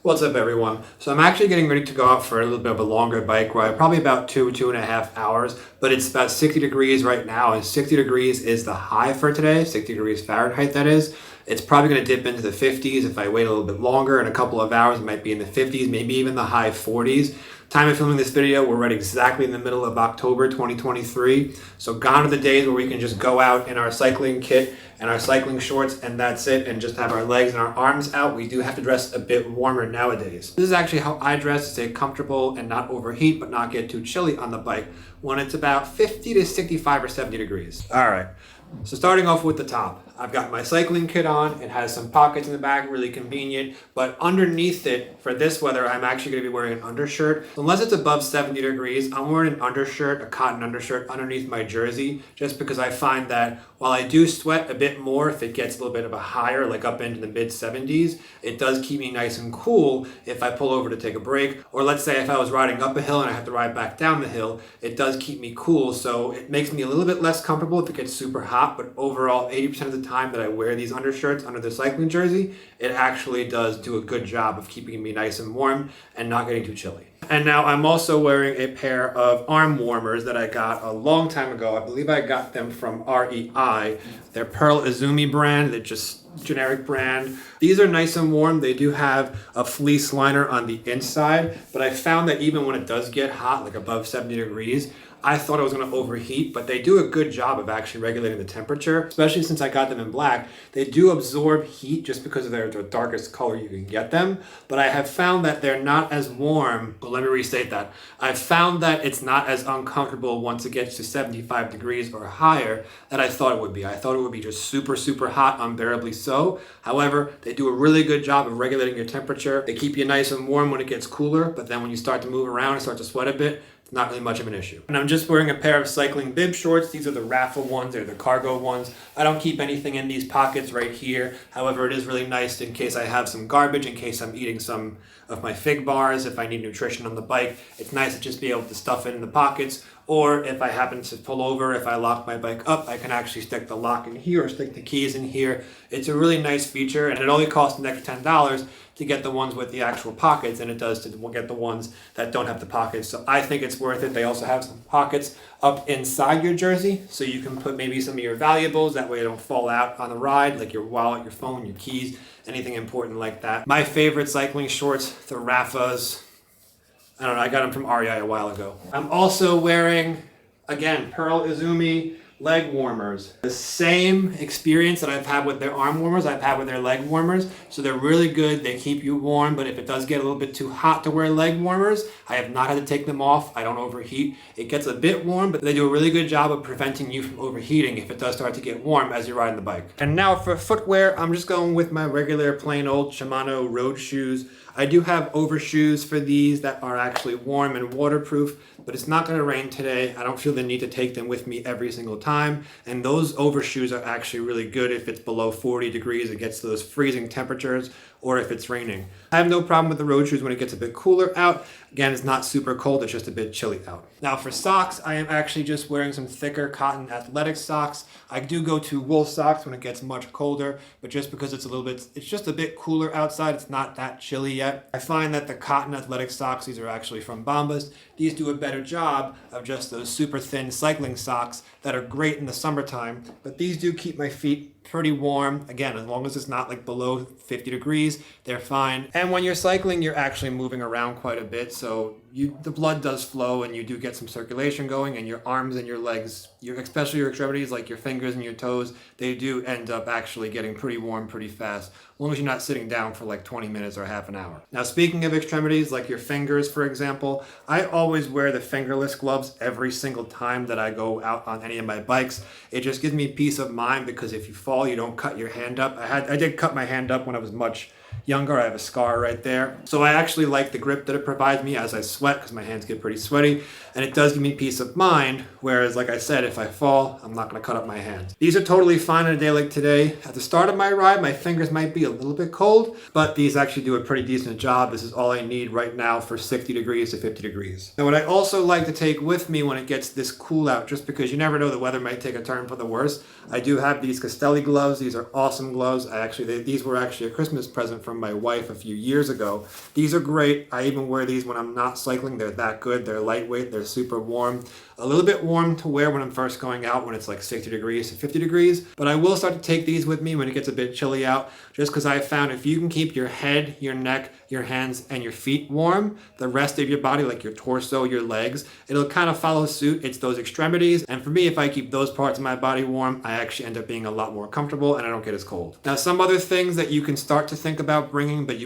What's up, everyone? So I'm actually getting ready to go out for a little bit of a longer bike ride, probably about 2.5 hours, but it's about 60 degrees right now, and 60 degrees is the high for today, 60 degrees Fahrenheit that is. It's probably going to dip into the 50s if I wait a little bit longer. In a couple of hours, it might be in the 50s, maybe even the high 40s. Time of filming this video, we're right exactly in the middle of October 2023. So gone are the days where we can just go out in our cycling kit and our cycling shorts and that's it, and just have our legs and our arms out. We do have to dress a bit warmer nowadays. This is actually how I dress to stay comfortable and not overheat, but not get too chilly on the bike when it's about 50 to 65 or 70 degrees. All right. So starting off with the top, I've got my cycling kit on. It has some pockets in the back, really convenient, but underneath it, for this weather, I'm actually going to be wearing an undershirt. So unless it's above 70 degrees, I'm wearing an undershirt, a cotton undershirt underneath my jersey, just because I find that while I do sweat a bit more if it gets a little bit of a higher, like up into the mid 70s, it does keep me nice and cool if I pull over to take a break. Or let's say if I was riding up a hill and I have to ride back down the hill, it does keep me cool. So it makes me a little bit less comfortable if it gets super hot, but overall 80% of the time that I wear these undershirts under the cycling jersey, it actually does do a good job of keeping me nice and warm and not getting too chilly. And now I'm also wearing a pair of arm warmers that I got a long time ago. I believe I got them from REI. They're Pearl Izumi brand. They're just generic brand. These are nice and warm. They do have a fleece liner on the inside, but I found that even when it does get hot, like above 70 degrees, I thought I was going to overheat, but they do a good job of actually regulating the temperature, especially since I got them in black. They do absorb heat just because of the darkest color you can get them, but I have found that they're not as warm. Well, let me restate that. I've found that it's not as uncomfortable once it gets to 75 degrees or higher that I thought it would be. I thought it would be just super, super hot, unbearably so. However, they do a really good job of regulating your temperature. They keep you nice and warm when it gets cooler, but then when you start to move around and start to sweat a bit, not really much of an issue. And I'm just wearing a pair of cycling bib shorts. These are the raffle ones, they're the cargo ones. I don't keep anything in these pockets right here. However, it is really nice in case I have some garbage, in case I'm eating some of my fig bars, if I need nutrition on the bike. It's nice to just be able to stuff it in the pockets. Or if I happen to pull over, if I lock my bike up, I can actually stick the lock in here or stick the keys in here. It's a really nice feature, and it only costs an extra $10 to get the ones with the actual pockets than it does to get the ones that don't have the pockets. So I think it's worth it. They also have some pockets up inside your jersey, so you can put maybe some of your valuables. That way they don't fall out on the ride, like your wallet, your phone, your keys, anything important like that. My favorite cycling shorts, the Rafas. I don't know, I got them from REI a while ago. I'm also wearing, again, Pearl Izumi leg warmers. The same experience that I've had with their arm warmers, I've had with their leg warmers. So they're really good. They keep you warm, but if it does get a little bit too hot to wear leg warmers, I have not had to take them off. I don't overheat. It gets a bit warm, but they do a really good job of preventing you from overheating if it does start to get warm as you're riding the bike. And now for footwear, I'm just going with my regular plain old Shimano road shoes. I do have overshoes for these that are actually warm and waterproof, but it's not going to rain today. I don't feel the need to take them with me every single time. And those overshoes are actually really good if it's below 40 degrees, it gets to those freezing temperatures, or if it's raining. I have no problem with the road shoes when it gets a bit cooler out. Again, it's not super cold, it's just a bit chilly out. Now for socks, I am actually just wearing some thicker cotton athletic socks. I do go to wool socks when it gets much colder, but just because it's just a bit cooler outside, it's not that chilly yet. I find that the cotton athletic socks, these are actually from Bombas, these do a better job of just those super thin cycling socks that are great in the summertime, but these do keep my feet pretty warm. Again, as long as it's not like below 50 degrees, they're fine. And when you're cycling, you're actually moving around quite a bit, so the blood does flow and you do get some circulation going, and your arms and your legs, especially your extremities, like your fingers and your toes, they do end up actually getting pretty warm pretty fast, as long as you're not sitting down for like 20 minutes or half an hour. Now, speaking of extremities, like your fingers, for example, I always wear the fingerless gloves every single time that I go out on any of my bikes. It just gives me peace of mind because if you fall, you don't cut your hand up. I did cut my hand up when I was much younger. I have a scar right there. So I actually like the grip that it provides me as I sweat, because my hands get pretty sweaty, and it does give me peace of mind, whereas like I said, if I fall, I'm not going to cut up my hands. These are totally fine on a day like today. At the start of my ride, my fingers might be a little bit cold, but these actually do a pretty decent job. This is all I need right now for 60 degrees to 50 degrees. Now what I also like to take with me when it gets this cool out, just because you never know, the weather might take a turn for the worse, I do have these Castelli gloves. These are awesome gloves. These were actually a Christmas present from my wife a few years ago. These are great. I even wear these when I'm not cycling. They're that good. They're lightweight. They're super warm. A little bit warm to wear when I'm first going out when it's like 60 degrees to 50 degrees. But I will start to take these with me when it gets a bit chilly out, just because I found if you can keep your head, your neck, your hands, and your feet warm, the rest of your body, like your torso, your legs, it'll kind of follow suit. It's those extremities. And for me, if I keep those parts of my body warm, I actually end up being a lot more comfortable and I don't get as cold. Now, some other things that you can start to think about bringing, but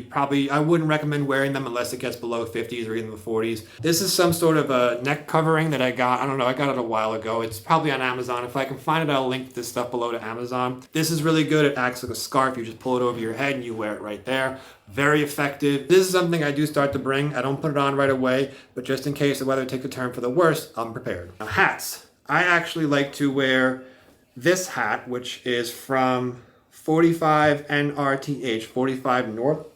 I wouldn't recommend wearing them unless it gets below 50s or even the 40s. This is some sort of a neck covering that I got. I don't know, I got it a while ago. It's probably on Amazon. If I can find it, I'll link this stuff below to Amazon. This is really good. It acts like a scarf. You just pull it over your head and you wear it right there. Very effective. This is something I do start to bring. I don't put it on right away, but just in case the weather takes a turn for the worst, I'm prepared. Now, hats. I actually like to wear this hat, which is from 45 NRTH, 45 North.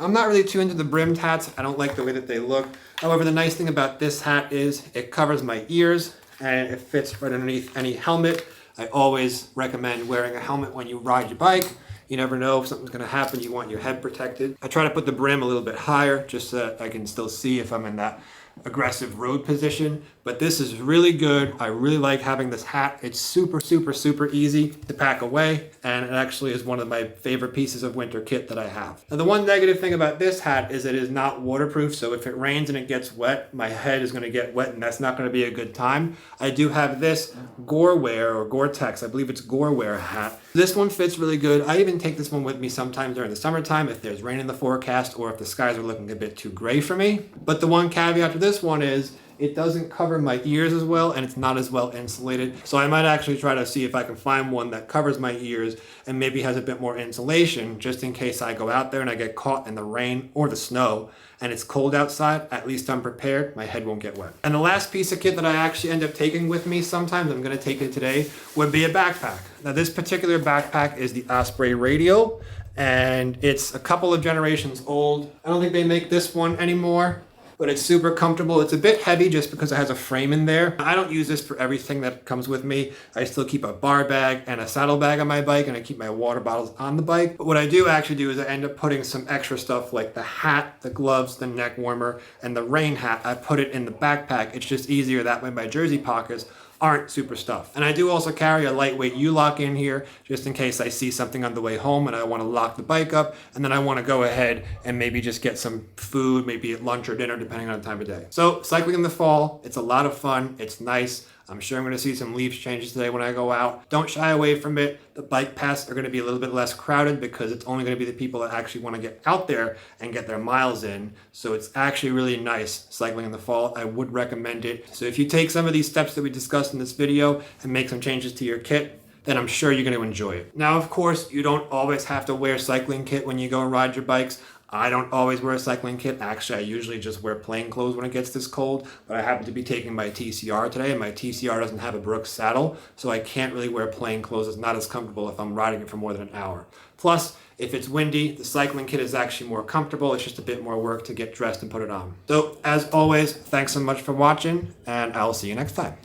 I'm not really too into the brimmed hats. I don't like the way that they look. However, the nice thing about this hat is it covers my ears and it fits right underneath any helmet. I always recommend wearing a helmet when you ride your bike. You never know if something's going to happen. You want your head protected. I try to put the brim a little bit higher just so that I can still see if I'm in that aggressive road position. But this is really good. I really like having this hat. It's super, super, super easy to pack away, and it actually is one of my favorite pieces of winter kit that I have. Now, the one negative thing about this hat is it is not waterproof, so if it rains and it gets wet, my head is going to get wet, and that's not going to be a good time. I do have this Gore-Wear or Gore-Tex, I believe it's Gore-Wear hat. This one fits really good. I even take this one with me sometimes during the summertime if there's rain in the forecast or if the skies are looking a bit too gray for me. But the one caveat to this one is it doesn't cover my ears as well, and it's not as well insulated. So I might actually try to see if I can find one that covers my ears and maybe has a bit more insulation, just in case I go out there and I get caught in the rain or the snow and it's cold outside. At least I'm prepared. My head won't get wet. And the last piece of kit that I actually end up taking with me sometimes, I'm going to take it today, would be a backpack. Now, this particular backpack is the Osprey Radial, and it's a couple of generations old. I don't think they make this one anymore, but it's super comfortable. It's a bit heavy just because it has a frame in there. I don't use this for everything that comes with me. I still keep a bar bag and a saddle bag on my bike, and I keep my water bottles on the bike. But what I do actually do is I end up putting some extra stuff like the hat, the gloves, the neck warmer, and the rain hat. I put it in the backpack. It's just easier that way. My jersey pockets aren't super stuffed. And I do also carry a lightweight U-lock in here just in case I see something on the way home and I want to lock the bike up, and then I want to go ahead and maybe just get some food, maybe at lunch or dinner, depending on the time of day. So cycling in the fall, it's a lot of fun. It's nice. I'm sure I'm going to see some leaf changes today when I go out. Don't shy away from it. The bike paths are going to be a little bit less crowded because it's only going to be the people that actually want to get out there and get their miles in. So it's actually really nice cycling in the fall. I would recommend it. So if you take some of these steps that we discussed in this video and make some changes to your kit, then I'm sure you're going to enjoy it. Now, of course, you don't always have to wear cycling kit when you go and ride your bikes. I don't always wear a cycling kit. Actually, I usually just wear plain clothes when it gets this cold, but I happen to be taking my TCR today, and my TCR doesn't have a Brooks saddle, so I can't really wear plain clothes. It's not as comfortable if I'm riding it for more than an hour. Plus, if it's windy, the cycling kit is actually more comfortable. It's just a bit more work to get dressed and put it on. So, as always, thanks so much for watching, and I'll see you next time.